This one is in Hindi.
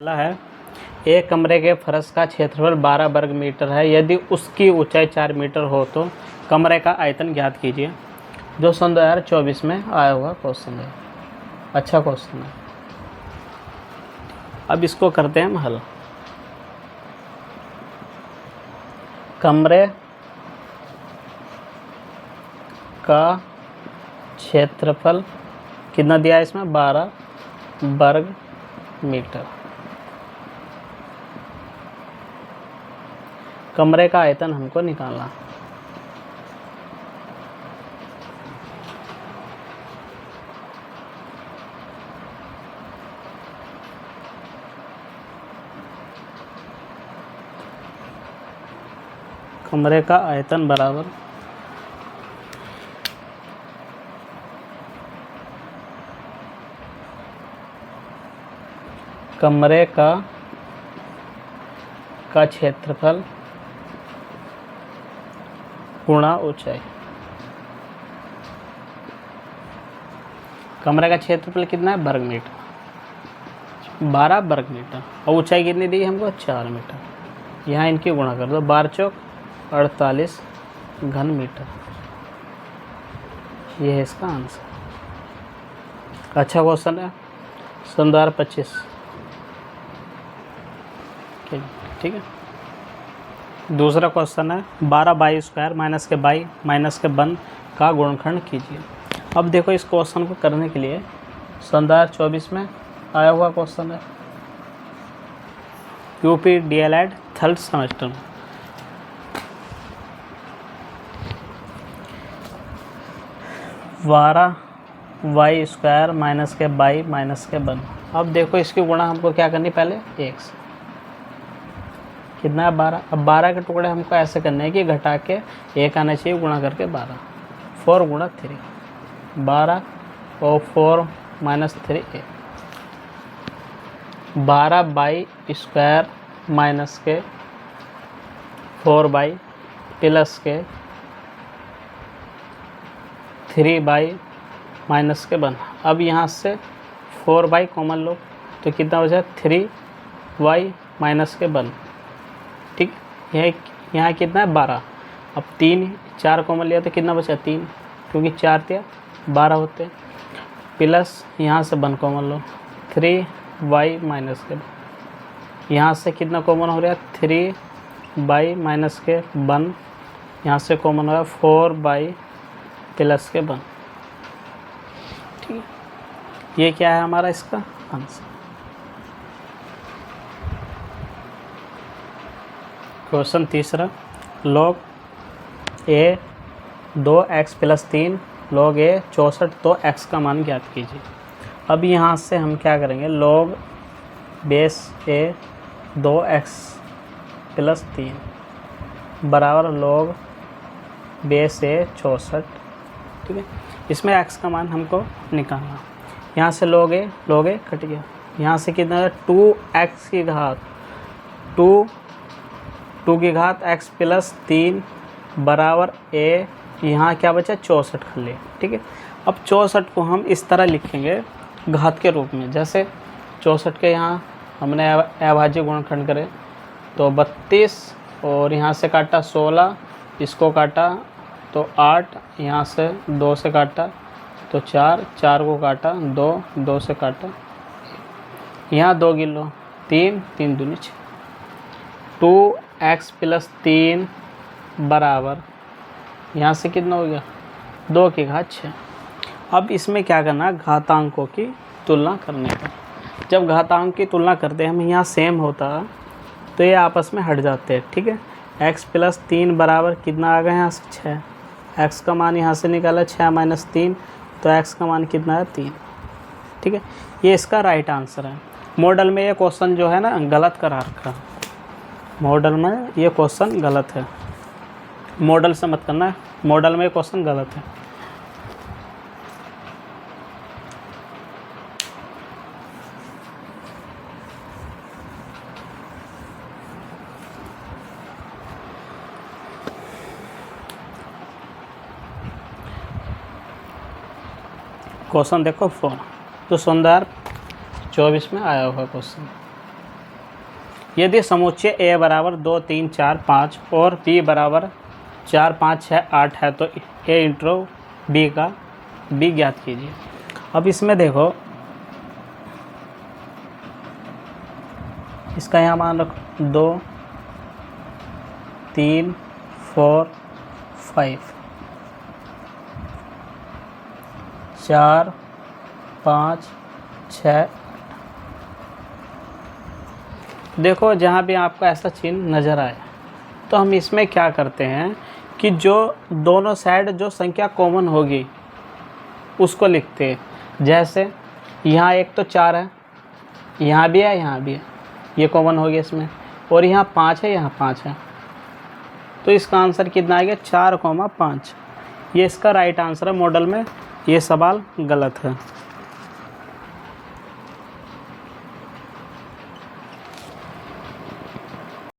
पहला है, एक कमरे के फर्श का क्षेत्रफल 12 वर्ग मीटर है। यदि उसकी ऊंचाई 4 मीटर हो तो कमरे का आयतन ज्ञात कीजिए। जो सन 2024 में आया हुआ क्वेश्चन है। अच्छा क्वेश्चन है। अब इसको करते हैं हम हल। कमरे का क्षेत्रफल कितना दिया है इसमें? 12 वर्ग मीटर। कमरे का आयतन हमको निकालना। कमरे का आयतन बराबर कमरे का क्षेत्रफल गुणा ऊंचाई। कमरे का क्षेत्रफल कितना है? वर्ग मीटर, 12 वर्ग मीटर। और ऊंचाई कितनी दी हमको? 4 मीटर। यहाँ इनकी गुणा कर दो, 12 चौक 48 घन मीटर। ये है इसका आंसर। अच्छा क्वेश्चन है, सन 2025। ठीक है। दूसरा क्वेश्चन है, 12 बाई स्क्वायर माइनस के बाई माइनस के वन का गुणनखंड कीजिए। अब देखो, इस क्वेश्चन को करने के लिए सन 2024 में आया हुआ क्वेश्चन है, यूपी डीएलएड थर्ड सेमेस्टर में। बारह वाई स्क्वायर माइनस के बाई माइनस के वन। अब देखो, इसकी गुणा हमको क्या करनी? पहले एक से कितना है? 12। अब 12 के टुकड़े हमको ऐसे करने हैं कि घटा के एक आना चाहिए, गुणा करके 12। 4 गुणा 3, 12 और 4 माइनस 3 8। 12 बाई स्क्वायर माइनस के 4 बाई प्लस के 3 बाई माइनस के 1। अब यहाँ से 4 बाई कॉमन लो तो कितना बचा? 3 वाई माइनस के 1। ठीक, यहाँ कितना है? 12। अब 4 कॉमन लिया तो कितना बचा? 3, क्योंकि 4 दिया 12 होते। प्लस यहाँ से 1 कॉमन लो, 3 वाई माइनस के 1। यहाँ से कितना कॉमन हो रहा है? 3 बाई माइनस के 1। यहाँ से कॉमन हो रहा है 4 बाई प्लस के 1। ठीक है, ये क्या है हमारा इसका आंसर। क्वेश्चन तीसरा, log a 2x plus 3 log a 64 तो x का मान ज्ञात कीजिए। अब यहाँ से हम क्या करेंगे? log base a 2x plus 3 बराबर log बेस a 64। ठीक है, इसमें x का मान हमको निकालना। यहाँ से log a कट गया। यहाँ से कितना है? 2x की घात 2 की घात x प्लस 3 बराबर a। यहाँ क्या बचा? 64 कर लिया। ठीक है, अब 64 को हम इस तरह लिखेंगे घात के रूप में। जैसे 64 के यहाँ हमने अभाज्य गुणनखंड करे तो 32, और यहाँ से काटा 16, इसको काटा तो 8, यहाँ से 2 से काटा तो 4, 4 को काटा 2, 2 से काटा, यहाँ 2 गिन लो, 3, 3 दूनी 6। 2x प्लस 3 बराबर यहाँ से कितना हो गया? 2 की घात 6। अब इसमें क्या करना? घातांकों की तुलना करने का। जब घातांक की तुलना करते हैं हम, यहाँ सेम होता तो ये आपस में हट जाते हैं। ठीक है, x प्लस 3 बराबर कितना आ गया? यहाँ से 6। x का मान यहाँ से निकाला 6 माइनस 3, तो x का मान कितना है? 3। ठीक है, ये इसका राइट आंसर है। मॉडल में ये क्वेश्चन जो है ना गलत करा रखा। मॉडल में ये क्वेश्चन गलत है, मॉडल से मत करना, मॉडल में ये क्वेश्चन गलत है। क्वेश्चन देखो 4, जो सन 2024 में आया हुआ क्वेश्चन। यदि समुच्चय ए बराबर 2 3 4 5 और बी बराबर 4 5 6 8 है तो ए इंटू बी का बी ज्ञात कीजिए। अब इसमें देखो, इसका यहाँ मान रखो 2 3 4 5 4 5 6। देखो जहाँ भी आपको ऐसा चिन्ह नज़र आए तो हम इसमें क्या करते हैं कि जो दोनों साइड जो संख्या कॉमन होगी उसको लिखते हैं। जैसे यहाँ एक तो 4 है, यहाँ भी है, यहाँ भी है, ये कॉमन हो गया इसमें, और यहाँ 5 है, यहाँ 5 है, तो इसका आंसर कितना आ गया 4, 5। ये इसका राइट आंसर है। मॉडल में ये सवाल गलत है।